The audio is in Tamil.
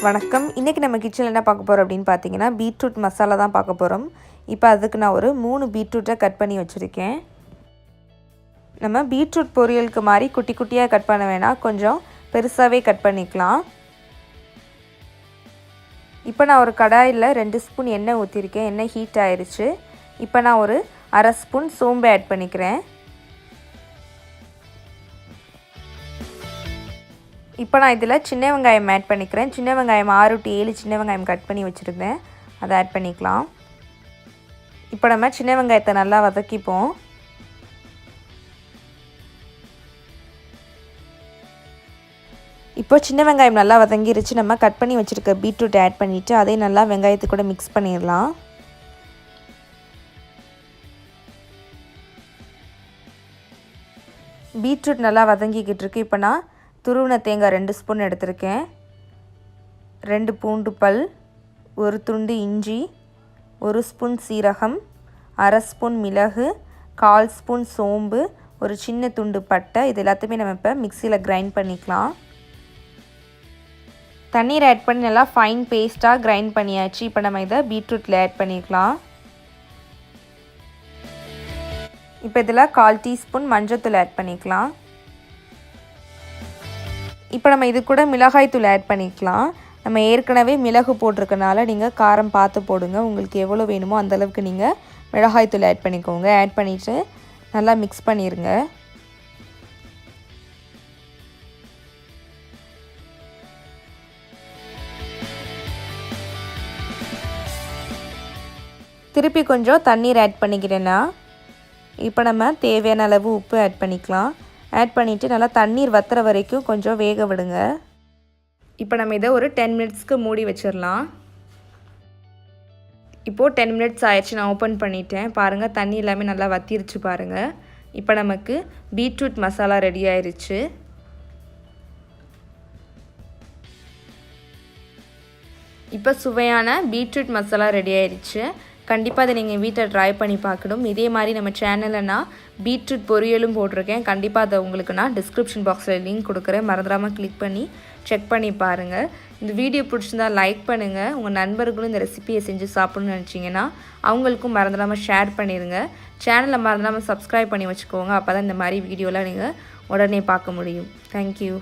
வணக்கம். இன்றைக்கி நம்ம கிச்சனில் என்ன பார்க்க போகிறோம் அப்படின்னு பார்த்தீங்கன்னா பீட்ரூட் மசாலா தான் பார்க்க போகிறோம். இப்போ அதுக்கு நான் ஒரு 3 பீட்ரூட்டை கட் பண்ணி வச்சுருக்கேன். நம்ம பீட்ரூட் பொரியலுக்கு மாதிரி குட்டி குட்டியாக கட் பண்ண வேணாம், கொஞ்சம் பெருசாகவே கட் பண்ணிக்கலாம். இப்போ நான் ஒரு கடாயில் 2 ஸ்பூன் எண்ணெய் ஊற்றிருக்கேன். எண்ணெய் ஹீட் ஆயிடுச்சு. இப்போ நான் ஒரு அரை ஸ்பூன் சோம்பு ஆட் பண்ணிக்கிறேன். இப்போ நான் இதில் சின்ன வெங்காயம் ஆட் பண்ணிக்கிறேன். சின்ன வெங்காயம் 6 to 7 சின்ன வெங்காயம் கட் பண்ணி வச்சுருந்தேன், அதை ஆட் பண்ணிக்கலாம். இப்போ நம்ம சின்ன வெங்காயத்தை நல்லா வதக்கிப்போம். இப்போ சின்ன வெங்காயம் நல்லா வதங்கிருச்சு. நம்ம கட் பண்ணி வச்சுருக்க பீட்ரூட் ஆட் பண்ணிவிட்டு அதையும் நல்லா வெங்காயத்து கூட மிக்ஸ் பண்ணிடலாம். பீட்ரூட் நல்லா வதங்கிக்கிட்டு இருக்கு. இப்போ நான் துருவின தேங்காய் 2 ஸ்பூன் எடுத்திருக்கேன், 2 பூண்டு பல், 1 துண்டு இஞ்சி, 1 ஸ்பூன் சீரகம், அரை ஸ்பூன் மிளகு, 1/4 ஸ்பூன் சோம்பு, ஒரு சின்ன துண்டு பட்டை. இது எல்லாத்தையுமே நம்ம இப்போ மிக்சியில் கிரைண்ட் பண்ணிக்கலாம். தண்ணீர் ஆட் பண்ணி நல்லா ஃபைன் பேஸ்ட்டாக கிரைண்ட் பண்ணியாச்சு. இப்போ நம்ம இதை பீட்ரூட்டில் ஆட் பண்ணிக்கலாம். இப்போ இதில் 1/4 டீஸ்பூன் மஞ்சள்தூள் ஆட் பண்ணிக்கலாம். இப்போ நம்ம இது கூட மிளகாய் தூள் ஆட் பண்ணிக்கலாம். நம்ம ஏற்கனவே மிளகு போட்டிருக்கனால நீங்கள் காரம் பார்த்து போடுங்க. உங்களுக்கு எவ்வளோ வேணுமோ அந்தளவுக்கு நீங்கள் மிளகாய் தூள் ஆட் பண்ணிக்கோங்க. ஆட் பண்ணிவிட்டு நல்லா மிக்ஸ் பண்ணிடுங்க. திருப்பி கொஞ்சம் தண்ணீர் ஆட் பண்ணிக்கிறேன்னா, இப்போ நம்ம தேவையான அளவு உப்பு ஆட் பண்ணிக்கலாம். ஆட் பண்ணிவிட்டு நல்லா தண்ணீர் வத்துற வரைக்கும் கொஞ்சம் வேக விடுங்க. இப்போ நம்ம இதை ஒரு 10 மினிட்ஸ்க்கு மூடி வச்சிடலாம். இப்போது 10 மினிட்ஸ் ஆயிடுச்சு. நான் ஓப்பன் பண்ணிட்டேன். பாருங்கள், தண்ணி எல்லாமே நல்லா வத்திருச்சு பாருங்கள். இப்போ நமக்கு பீட்ரூட் மசாலா ரெடி ஆயிடுச்சு. இப்போ சுவையான பீட்ரூட் மசாலா ரெடி ஆயிடுச்சு. கண்டிப்பாக அதை நீங்கள் வீட்டில் ட்ரை பண்ணி பார்க்கணும். இதே மாதிரி நம்ம சேனலில் நான் பீட்ரூட் பொரியலும் போட்டிருக்கேன். கண்டிப்பாக அதை உங்களுக்கு நான் டிஸ்கிரிப்ஷன் பாக்ஸில் லிங்க் கொடுக்குறேன். மறந்துடாமல் கிளிக் பண்ணி செக் பண்ணி பாருங்கள். இந்த வீடியோ பிடிச்சிருந்தா லைக் பண்ணுங்கள். உங்கள் நண்பர்களும் இந்த ரெசிபியை செஞ்சு சாப்பிட்ணுன்னு நினச்சிங்கன்னா அவங்களுக்கும் மறந்துடாமல் ஷேர் பண்ணிடுங்க. சேனலை மறந்துடாமல் சப்ஸ்கிரைப் பண்ணி வச்சுக்கோங்க. அப்போ தான் இந்த மாதிரி வீடியோலாம் நீங்கள் உடனே பார்க்க முடியும். தேங்க்யூ.